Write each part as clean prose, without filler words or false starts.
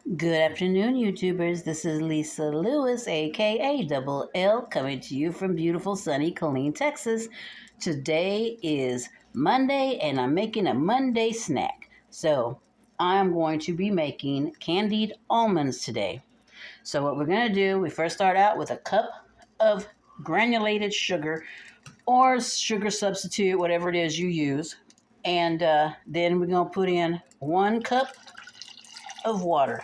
Good afternoon, YouTubers. This is Lisa Lewis, aka Double L, coming to you from beautiful, sunny Killeen, Texas. Today is Monday, and I'm making a Monday snack. So, I'm going to be making candied almonds today. So, what we're going to do, we first start out with a cup of granulated sugar or sugar substitute, whatever it is you use. And then we're going to put in 1 cup of water.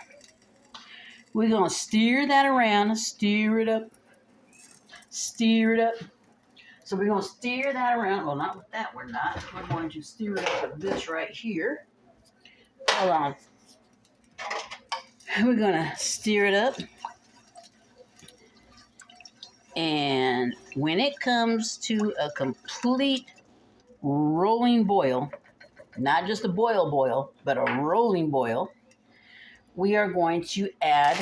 We're going to stir that around, stir it up, stir it up. So we're going to stir that around. Well, not with that, we're not. We're going to stir it up with this right here. Hold on. We're going to stir it up. And when it comes to a complete rolling boil, not just a boil, but a rolling boil, we are going to add,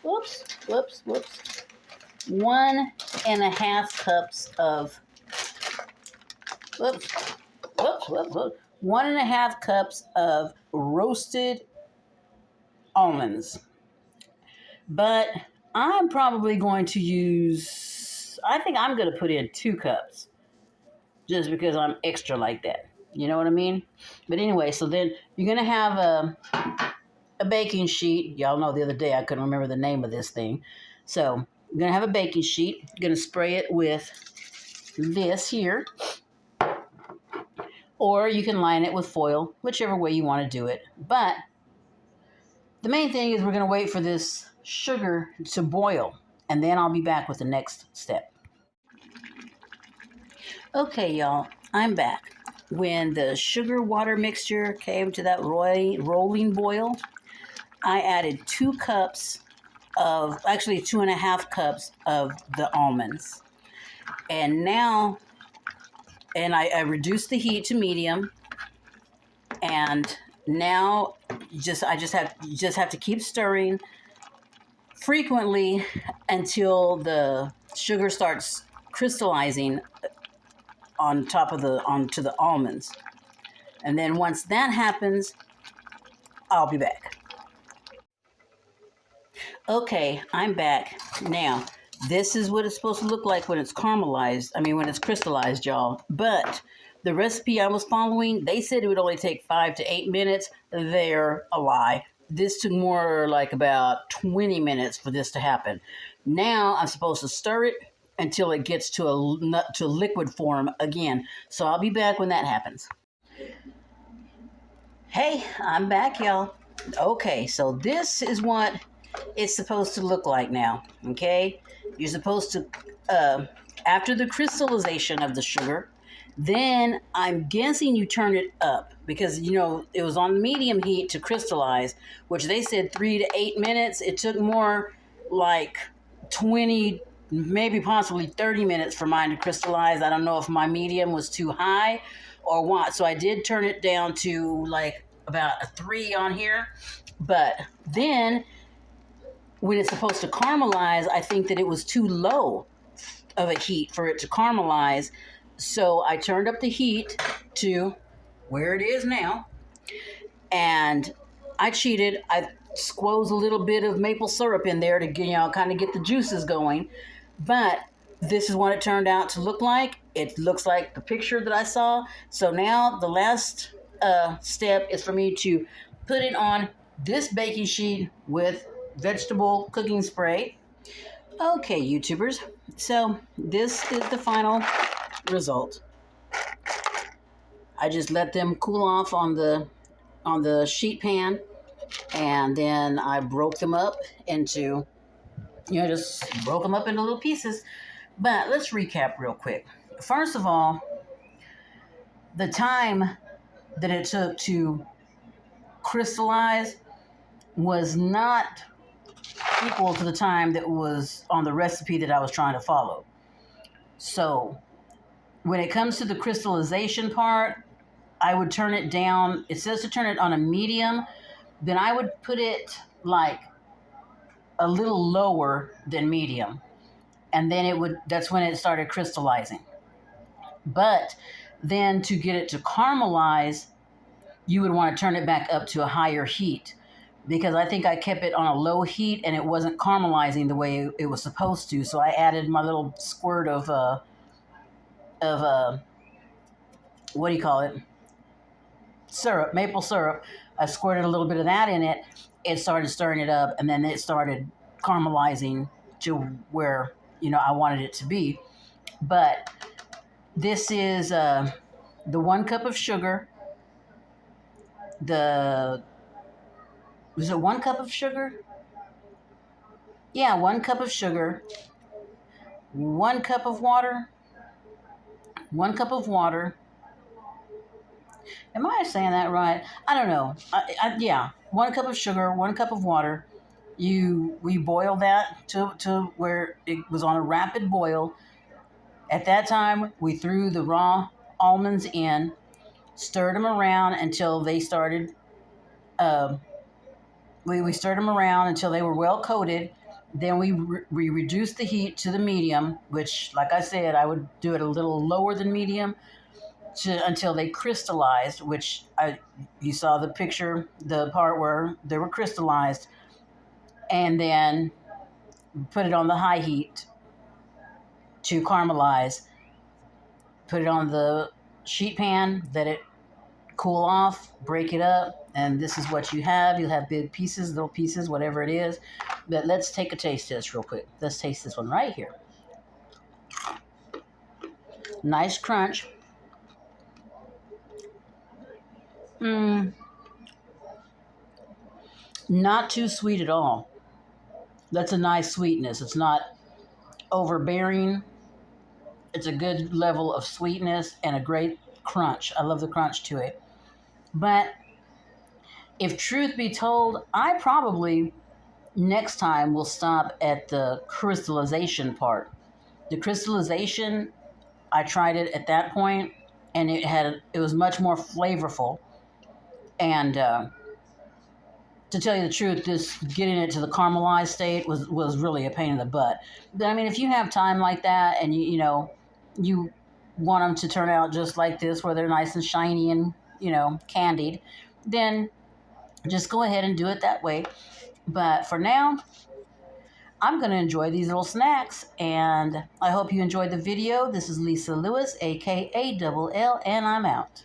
whoops, 1.5 cups of, 1.5 cups of roasted almonds. But I'm probably going to use, I think I'm going to put in 2 cups just because I'm extra like that. You know what I mean? But anyway, so then you're going to have a baking sheet. Y'all know the other day I couldn't remember the name of this thing. So I'm going to have a baking sheet. I'm going to spray it with this here. Or you can line it with foil, whichever way you want to do it. But the main thing is we're going to wait for this sugar to boil. And then I'll be back with the next step. Okay, y'all, I'm back. When the sugar-water mixture came to that rolling boil, I added 2 cups of, actually 2.5 cups of the almonds. And now, I reduced the heat to medium. And now you just have to keep stirring frequently until the sugar starts crystallizing onto the almonds. And then once that happens, I'll be back. Okay, I'm back. Now, this is what it's supposed to look like when it's caramelized. When it's crystallized, y'all. But the recipe I was following, they said it would only take 5 to 8 minutes. They're a lie. This took more like about 20 minutes for this to happen. Now, I'm supposed to stir it until it gets to a liquid form again. So I'll be back when that happens. Hey, I'm back, y'all. Okay, so this is what it's supposed to look like now, okay? You're supposed to, after the crystallization of the sugar, then I'm guessing you turn it up because, it was on medium heat to crystallize, which they said 3 to 8 minutes. It took more like 20, maybe possibly 30 minutes for mine to crystallize. I don't know if my medium was too high or what. So I did turn it down to like about a 3 on here. But then when it's supposed to caramelize, I think that it was too low of a heat for it to caramelize. So I turned up the heat to where it is now. And I cheated. I squoze a little bit of maple syrup in there to kind of get the juices going. But this is what it turned out to look like. It looks like the picture that I saw. So now the last step is for me to put it on this baking sheet with vegetable cooking spray. Okay, YouTubers. So this is the final result. I just let them cool off on the sheet pan, and then I broke them up into, just broke them up into little pieces. But let's recap real quick. First of all, the time that it took to crystallize was not equal to the time that was on the recipe that I was trying to follow. So when it comes to the crystallization part, I would turn it down. It says to turn it on a medium. Then I would put it like a little lower than medium. And then that's when it started crystallizing. But then to get it to caramelize, you would want to turn it back up to a higher heat. because I think I kept it on a low heat and it wasn't caramelizing the way it was supposed to. So I added my little squirt of what do you call it? Syrup, maple syrup. I squirted a little bit of that in it. It started stirring it up, and then it started caramelizing to where I wanted it to be. But this is the 1 cup of sugar. Was it 1 cup of sugar? Yeah, 1 cup of sugar. 1 cup of water. 1 cup of water. Am I saying that right? I don't know. Yeah, 1 cup of sugar, 1 cup of water. We boil that to where it was on a rapid boil. At that time, we threw the raw almonds in, stirred them around until they started. We stirred them around until they were well coated. Then we reduced the heat to the medium, which, like I said, I would do it a little lower than medium until they crystallized, which you saw the picture, the part where they were crystallized, and then put it on the high heat to caramelize. Put it on the sheet pan, let it cool off, break it up, and this is what you have. You'll have big pieces, little pieces, whatever it is. But let's take a taste test real quick. Let's taste this one right here. Nice crunch. Not too sweet at all. That's a nice sweetness. It's not overbearing. It's a good level of sweetness and a great crunch. I love the crunch to it. But if truth be told, I probably next time will stop at the crystallization part. The crystallization, I tried it at that point, and it was much more flavorful. And to tell you the truth, this getting it to the caramelized state was really a pain in the butt. But I mean, if you have time like that, and you want them to turn out just like this, where they're nice and shiny and candied, then just go ahead and do it that way. But for now, I'm going to enjoy these little snacks, and I hope you enjoyed the video. This is Lisa Lewis, aka Double L, and I'm out.